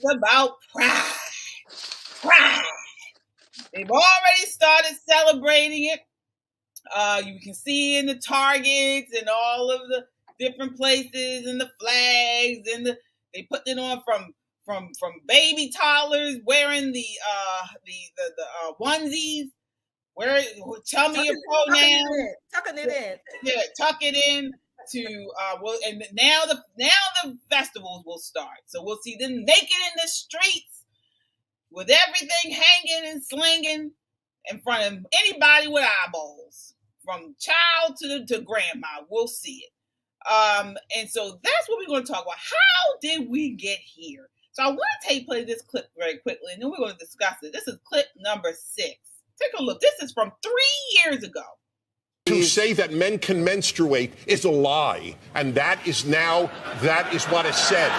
about pride. Pride. They've already started celebrating it. You can see in the Targets and all of the different places and the flags and they put it on from baby toddlers wearing the onesies. Tell me your pronoun. Tucking it in. Yeah, tuck it in to and now the festivals will start. So we'll see them naked in the streets with everything hanging and slinging in front of anybody with eyeballs, from child to grandma. We'll see it. And so that's what we're going to talk about. How did we get here? So I want to play this clip very quickly, and then we're going to discuss it. This is clip number 6. Take a look. This is from 3 years ago. To say that men can menstruate is a lie, and that is what is said.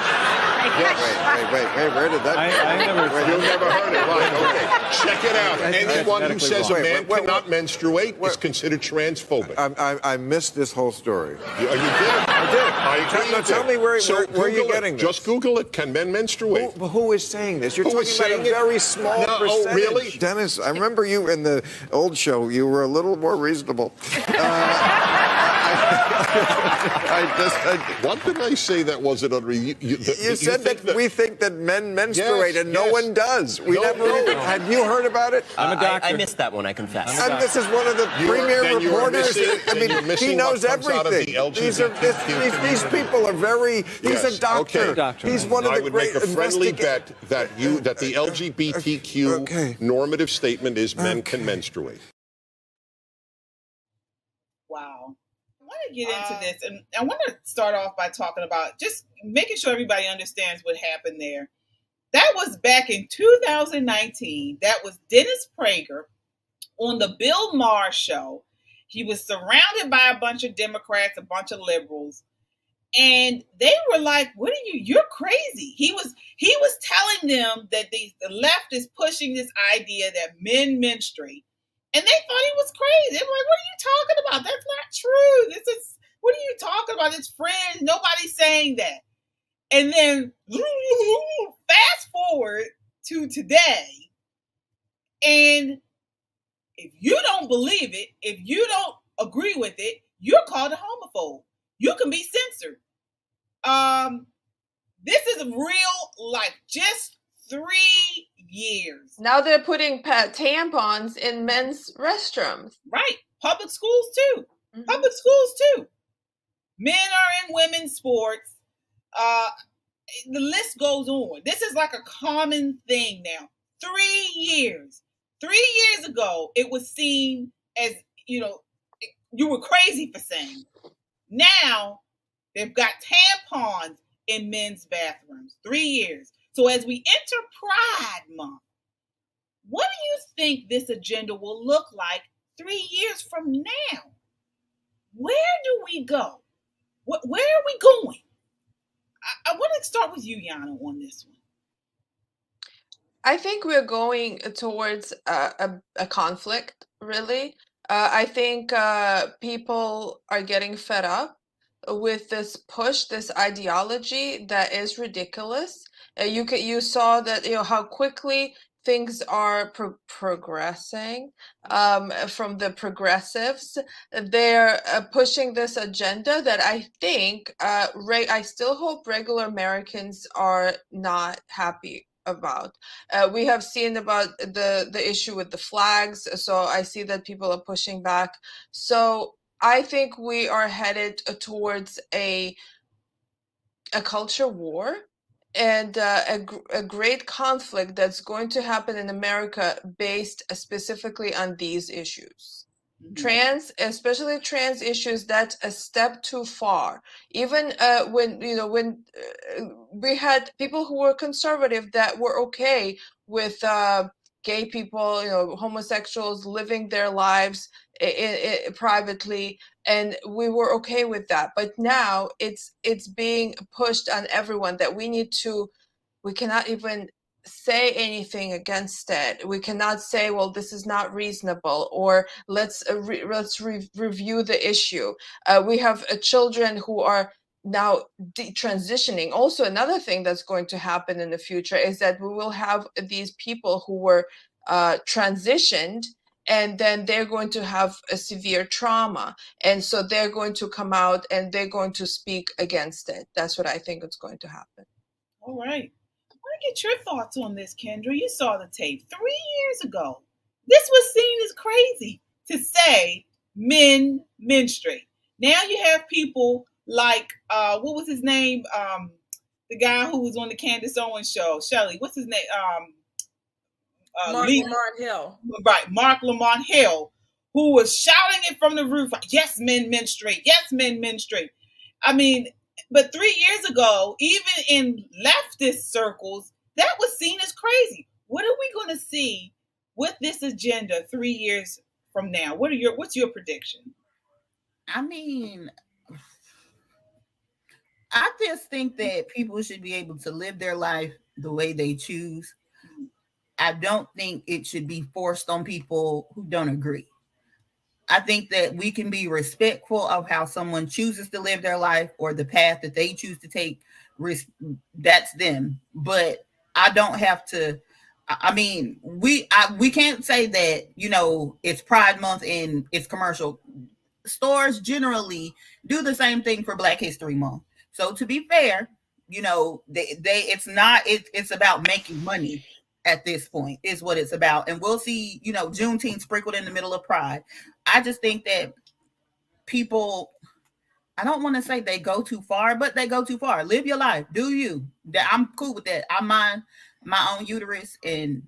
Wait, where did that You never heard it, right? Okay, check it out. Anyone who says a man cannot menstruate is considered transphobic. I missed this whole story. You did? I agree. Tell me where you're getting this. Just Google it. Can men menstruate? Who is saying this? You're Who is talking about a saying very small percentage. Oh, really? Dennis, I remember you in the old show. You were a little more reasonable. What did I say that wasn't under you? You said that we think that men menstruate and no one does. Have you heard about it? I'm a doctor. I missed that one, I confess. And this is one of the premier reporters. He knows everything. These people are very. He's a doctor. Okay. He's one of the I would make a friendly bet that the LGBTQ normative statement is men can menstruate. Wow. I want to get into this, and I want to start off by talking about just making sure everybody understands what happened there. That was back in 2019. That was Dennis Prager on the Bill Maher show. He was surrounded by a bunch of Democrats, a bunch of liberals, and they were like, "What are you? You're crazy." He was telling them that the left is pushing this idea that men menstruate. And they thought he was crazy. They were like, "What are you talking about? That's not true. What are you talking about? It's friends. Nobody's saying that." And then fast forward to today. And if you don't believe it, if you don't agree with it, you're called a homophobe. You can be censored. This is real life. Just 3 years. Now they're putting tampons in men's restrooms. Right. Public schools too. Mm-hmm. Public schools too. Men are in women's sports. The list goes on. This is like a common thing now. 3 years. 3 years ago, it was seen as, you were crazy for saying. Now, they've got tampons in men's bathrooms. 3 years. So as we enter Pride Month, what do you think this agenda will look like 3 years from now? Where do we go? Where are we going? I want to start with you, Yana, on this one. I think we're going towards a conflict, really. I think people are getting fed up with this push, this ideology that is ridiculous. You saw that how quickly things are progressing from the progressives. They're pushing this agenda that I think I still hope regular Americans are not happy about. We have seen about the issue with the flags, so I see that people are pushing back. So I think we are headed towards a culture war and a great conflict that's going to happen in America based specifically on these issues. Mm-hmm. Especially trans issues, that's a step too far. Even when we had people who were conservative that were okay with gay people, homosexuals living their lives privately, and we were okay with that. But now it's being pushed on everyone that we cannot even say anything against it. We cannot say, well, this is not reasonable, or let's review the issue. We have children who are now transitioning. Also, another thing that's going to happen in the future is that we will have these people who were transitioned, and then they're going to have a severe trauma, and so they're going to come out and they're going to speak against it. That's what I think is going to happen. All right. I want to get your thoughts on this, Kendra. You saw the tape 3 years ago. This was seen as crazy to say men menstruate. Now you have people like what was his name? The guy who was on the Candace Owens show, Shelley. What's his name? Mark Lamont Hill. Right, Mark Lamont Hill, who was shouting it from the roof, like, yes, men menstruate. Yes, men menstruate. I mean, but 3 years ago, even in leftist circles, that was seen as crazy. What are we going to see with this agenda 3 years from now? What's your prediction? I mean, I just think that people should be able to live their life the way they choose. I don't think it should be forced on people who don't agree. I think that we can be respectful of how someone chooses to live their life or the path that they choose to take. That's them. But I don't have to. I mean, we can't say that, it's Pride Month and it's commercial. Stores generally do the same thing for Black History Month. So to be fair, it's about making money. At this point is what it's about. And we'll see, Juneteenth sprinkled in the middle of Pride. I just think that people, I don't want to say they go too far, but they go too far. Live your life. Do you? I'm cool with that. I mind my own uterus. And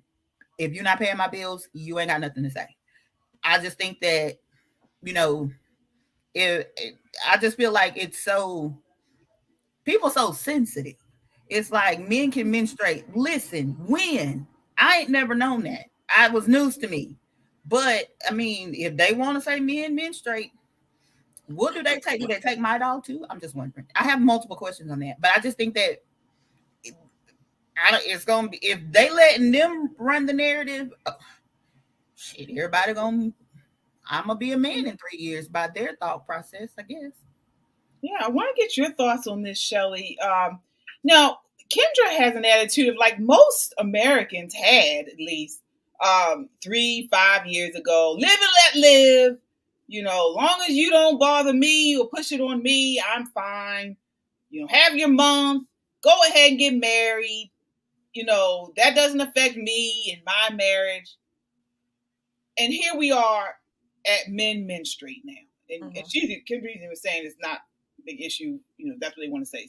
if you're not paying my bills, you ain't got nothing to say. I just think that, I just feel like people so sensitive. It's like men can menstruate. Listen, when? I ain't never known that. It was news to me. But, I mean, if they want to say men menstruate, what do they take? Do they take my dog too? I'm just wondering. I have multiple questions on that. But I just think that it's going to be, if they letting them run the narrative, everybody I'm going to be a man in 3 years by their thought process, I guess. Yeah, I want to get your thoughts on this, Shelley. Now, Kendra has an attitude of like most Americans had, at least 3-5 years ago. Live and let live. Long as you don't bother me or push it on me, I'm fine. Have your month. Go ahead and get married. That doesn't affect me and my marriage. And here we are at men menstruate now. And Kendra even was saying it's not a big issue. That's what they want to say.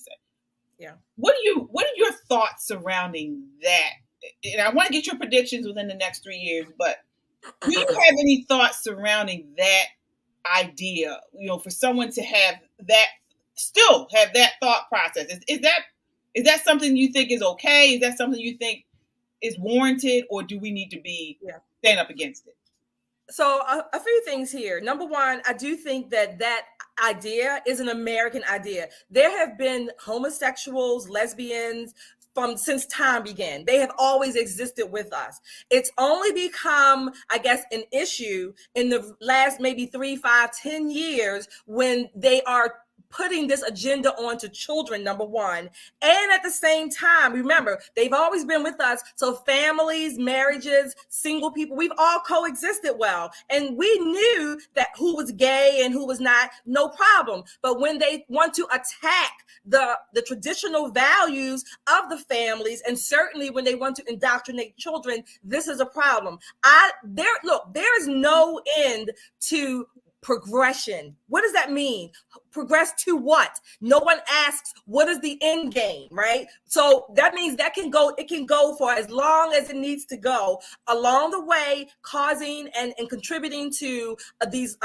Yeah. What are your thoughts surrounding that? And I want to get your predictions within the next 3 years, but do you have any thoughts surrounding that idea? For someone to have that thought process. Is that something you think is okay? Is that something you think is warranted, or do we need to stand up against it? So a few things here. Number one, I do think that idea is an American idea. There have been homosexuals, lesbians since time began. They have always existed with us. It's only become, I guess, an issue in the last maybe 3, 5, 10 years when they are putting this agenda onto children, number one. And at the same time, remember, they've always been with us. So families, marriages, single people, we've all coexisted well. And we knew that who was gay and who was not, no problem. But when they want to attack the traditional values of the families, and certainly when they want to indoctrinate children, this is a problem. There is no end to progression. What does that mean? Progress to what? No one asks, what is the end game, right? So that means it can go for as long as it needs to go along the way, causing and contributing to these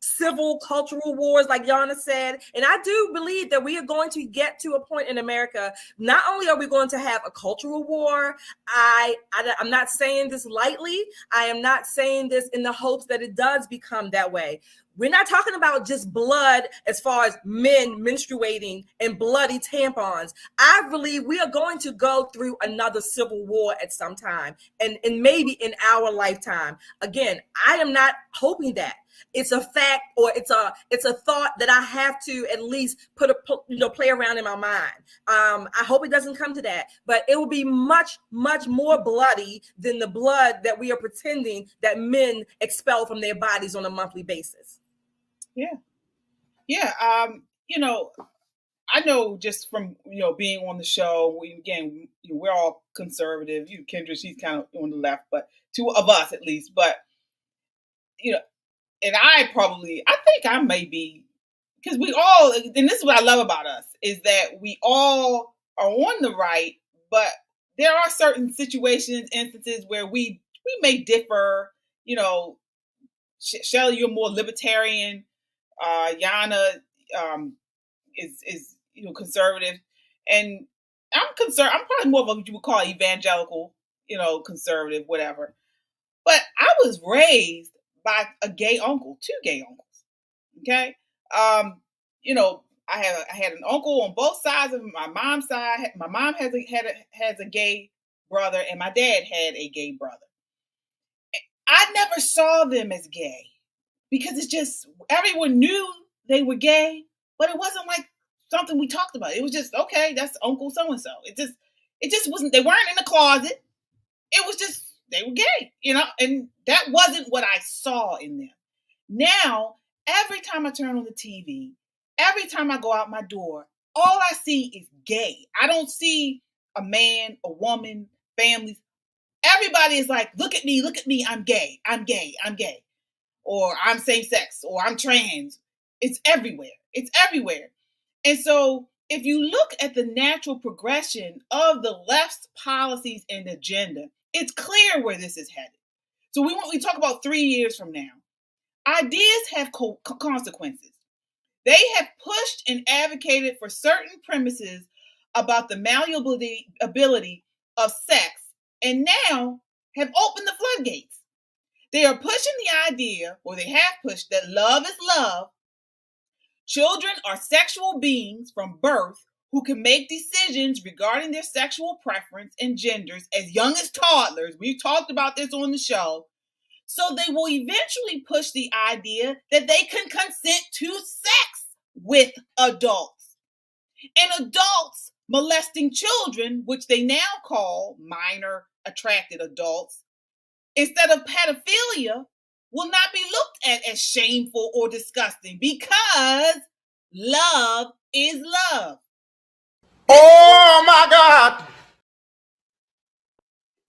civil cultural wars, like Yana said. And I do believe that we are going to get to a point in America, not only are we going to have a cultural war, I'm not saying this lightly. I am not saying this in the hopes that it does become that way. We're not talking about just blood as far as men menstruating and bloody tampons. I believe we are going to go through another civil war at some time, and maybe in our lifetime. Again, I am not hoping that. It's a fact, or it's a thought that I have to at least play around in my mind. I hope it doesn't come to that, but it will be much, much more bloody than the blood that we are pretending that men expel from their bodies on a monthly basis. Yeah. I know just from being on the show, we're all conservative. Kendra, she's kind of on the left, but two of us at least. But and I think I may be, because we all, and this is what I love about us, is that we all are on the right, but there are certain situations, instances where we may differ. Shelley, you're more libertarian. Yana is conservative, and I'm concerned. I'm probably more of what you would call evangelical, conservative, whatever. But I was raised by a gay uncle, two gay uncles. Okay, I had an uncle on both sides of my mom's side. My mom has a gay brother, and my dad had a gay brother. I never saw them as gay because it's just everyone knew they were gay, but it wasn't like something we talked about. It was just, okay, that's Uncle so-and-so. It just wasn't, they weren't in the closet. It was just, they were gay, and that wasn't what I saw in them. Now, every time I turn on the TV, every time I go out my door, all I see is gay. I don't see a man, a woman, families. Everybody is like, look at me, I'm gay, I'm gay, I'm gay. Or I'm same sex, or I'm trans. It's everywhere. And so if you look at the natural progression of the left's policies and agenda, it's clear where this is headed. So we talk about 3 years from now. Ideas have consequences. They have pushed and advocated for certain premises about the malleability of sex, and now have opened the floodgates. They are pushing the idea, or they have pushed, that love is love. Children are sexual beings from birth who can make decisions regarding their sexual preference and genders as young as toddlers. We've talked about this on the show. So they will eventually push the idea that they can consent to sex with adults. And adults molesting children, which they now call minor attracted adults, instead of pedophilia, will not be looked at as shameful or disgusting, because love is love. Oh my God!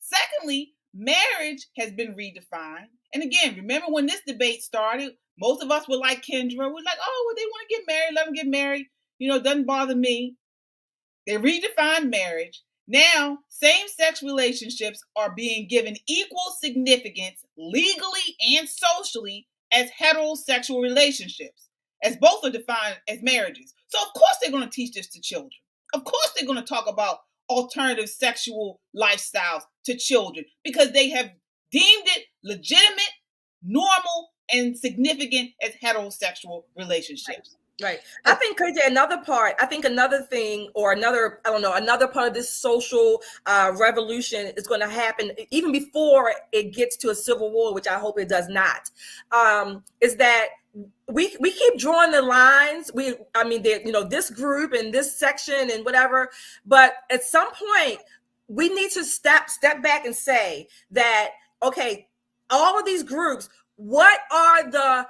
Secondly, marriage has been redefined. And again, remember when this debate started, most of us were like Kendra. We're like, oh, well, they want to get married, let them get married. It doesn't bother me. They redefined marriage. Now, same-sex relationships are being given equal significance legally and socially as heterosexual relationships, as both are defined as marriages. So, of course, they're going to teach this to children. Of course, they're going to talk about alternative sexual lifestyles to children, because they have deemed it legitimate, normal, and significant as heterosexual relationships. Right. I think, KJ, another thing, or another part of this social revolution is going to happen even before it gets to a civil war, which I hope it does not, is that we keep drawing the lines. This group and this section and whatever, but at some point we need to step back and say that, okay, all of these groups, what are the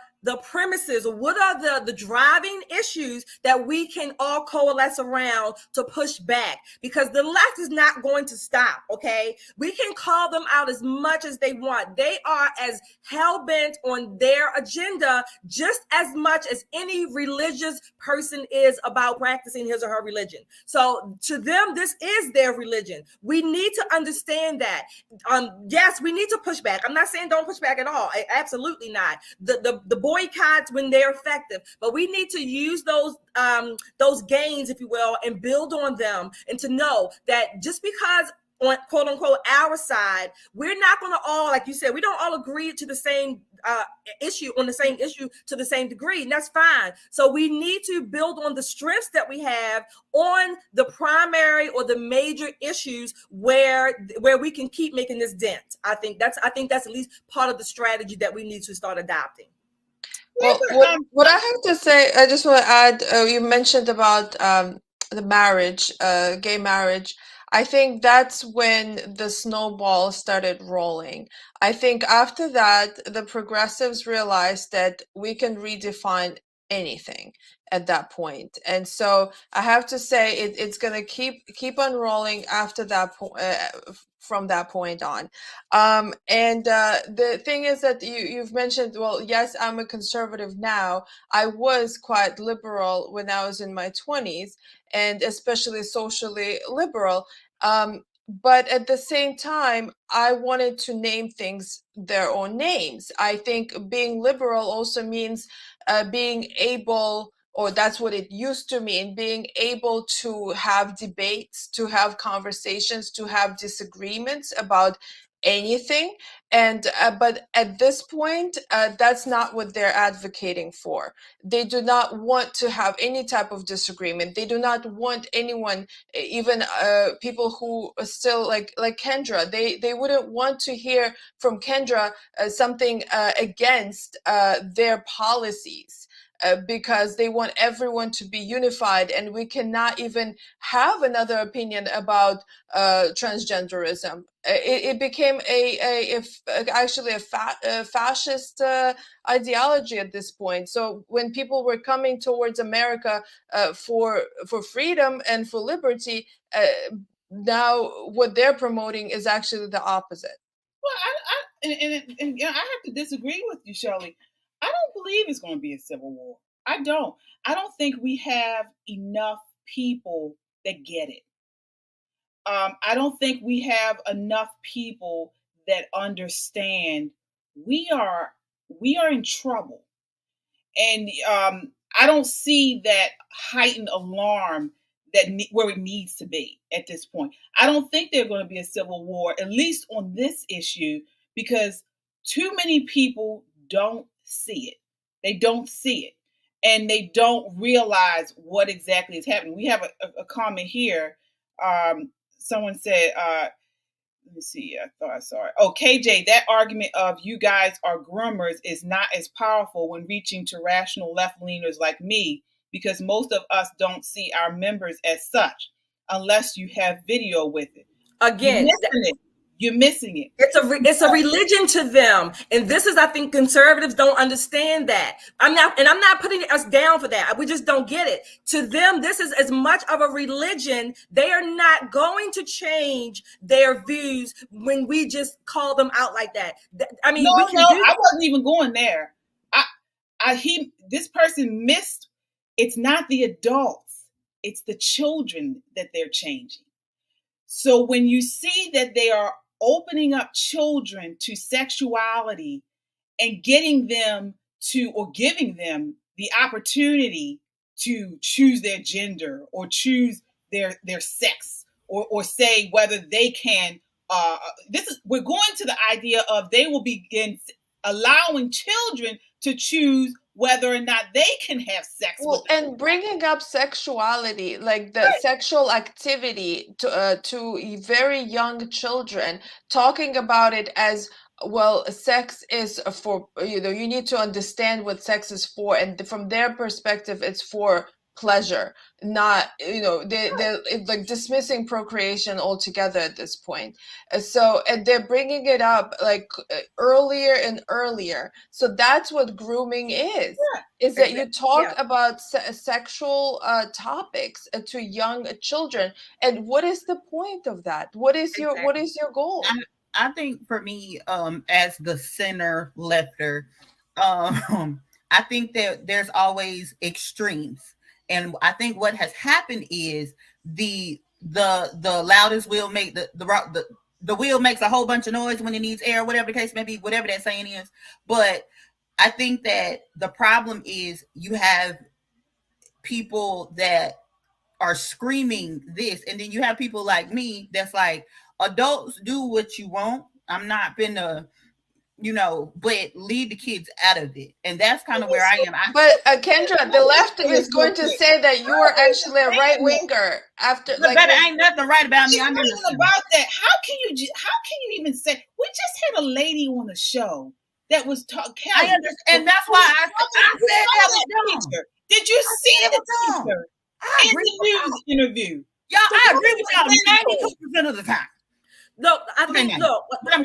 premises, or what are the driving issues that we can all coalesce around to push back? Because the left is not going to stop, okay? We can call them out as much as they want. They are as hell-bent on their agenda just as much as any religious person is about practicing his or her religion. So to them, this is their religion. We need to understand that. Yes, we need to push back. I'm not saying don't push back at all. Absolutely not. The boycotts when they're effective, but we need to use those gains, if you will, and build on them, and to know that just because on quote unquote our side, we're not going to all, like you said, we don't all agree to the same issue to the same degree, and that's fine. So we need to build on the strengths that we have on the primary or the major issues where we can keep making this dent. I think that's at least part of the strategy that we need to start adopting. Well, what I have to say, I just want to add, you mentioned about the marriage, gay marriage. I think that's when the snowball started rolling. I think after that, the progressives realized that we can redefine anything at that point. And so I have to say it's going to keep on rolling after that point, from that point on. And the thing is that you've mentioned, well, yes, I'm a conservative now. I was quite liberal when I was in my 20s, and especially socially liberal. But at the same time, I wanted to name things their own names. I think being liberal also means being able, or that's what it used to mean, being able to have debates, to have conversations, to have disagreements about anything. And but at this point, that's not what they're advocating for. They do not want to have any type of disagreement. They do not want anyone, even people who are still like Kendra, they wouldn't want to hear from Kendra something against their policies. Because they want everyone to be unified, and we cannot even have another opinion about transgenderism. It became actually a fascist ideology at this point. So when people were coming towards America for freedom and for liberty, now what they're promoting is actually the opposite. Well, and I have to disagree with you, Shirley. I don't believe it's going to be a civil war. I don't. I don't think we have enough people that get it. I don't think we have enough people that understand we are in trouble, and I don't see that heightened alarm where it needs to be at this point. I don't think there's going to be a civil war, at least on this issue, because too many people don't see it. They don't see it, and they don't realize what exactly is happening. We have a comment here. Someone said, let me see. I thought I saw it. Oh, KJ, that argument of you guys are groomers is not as powerful when reaching to rational left-leaners like me, because most of us don't see our members as such unless you have video with it. Again, you're missing it. It's a religion to them, and this is, I think, conservatives don't understand that. I'm not putting us down for that. We just don't get it. To them, this is as much of a religion. They are not going to change their views when we just call them out like that. I mean, I wasn't even going there. This person missed. It's not the adults; it's the children that they're changing. So when you see that they are opening up children to sexuality and giving them the opportunity to choose their gender or choose their sex or say whether they can, we're going to the idea of they will begin allowing children to choose whether or not they can have sex. Well, and bringing up sexuality, like the sexual activity to very young children, talking about it as, well, sex is for, you need to understand what sex is for, and from their perspective, it's for pleasure, not, they're like dismissing procreation altogether at this point. And they're bringing it up like earlier and earlier. So that's what grooming is. Is that you talk about sexual topics to young children, and what is the point of that? What is your goal? I think for me, as the center lefter, I think that there's always extremes, and I think what has happened is the loudest wheel make the wheel makes a whole bunch of noise when it needs air, whatever the case may be, whatever that saying is. But I think that the problem is you have people that are screaming this, and then you have people like me that's like, adults, do what you want. I'm not gonna, but leave the kids out of it. And that's kind of where I am. But Kendra, the left is going to say that you are actually a right winger after. But ain't nothing right about me. I'm about that. How can you even say? We just had a lady on the show that was taught. I understand, and that's why I said that was teacher. Did you see the teacher in the news interview? Y'all, I agree with y'all 92% of the time. No, I think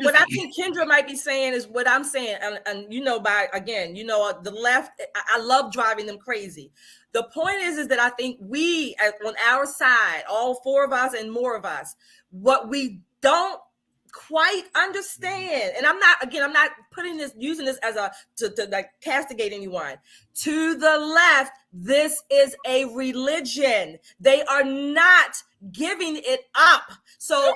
what I think Kendra might be saying is what I'm saying, and you know, the left. I love driving them crazy. The point is that I think we, on our side, all four of us and more of us, what we don't quite understand, and I'm not using this as to like castigate anyone. To the left, this is a religion. They are not giving it up. So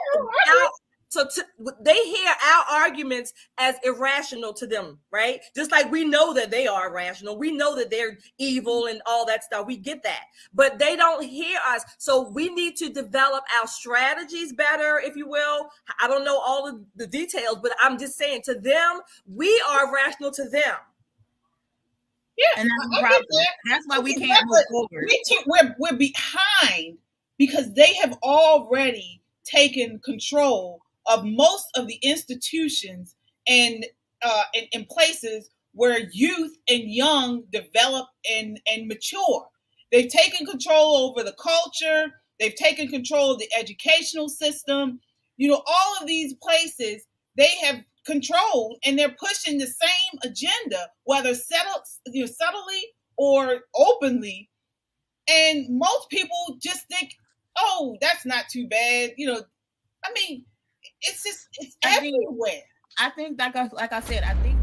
they hear our arguments as irrational to them, right? Just like we know that they are irrational. We know that they're evil and all that stuff. We get that. But they don't hear us. So we need to develop our strategies better, if you will. I don't know all of the details, but I'm just saying, to them, we are rational to them. Yeah, and that's the problem. That's why we can't move forward. We're behind because they have already taken control of most of the institutions and in places where youth and young develop and mature. They've taken control over the culture. They've taken control of the educational system. You know, all of these places they have controlled, and they're pushing the same agenda, whether subtly or openly. And most people just think, oh, that's not too bad. You know, I mean, it's everywhere. I think, like I said, I think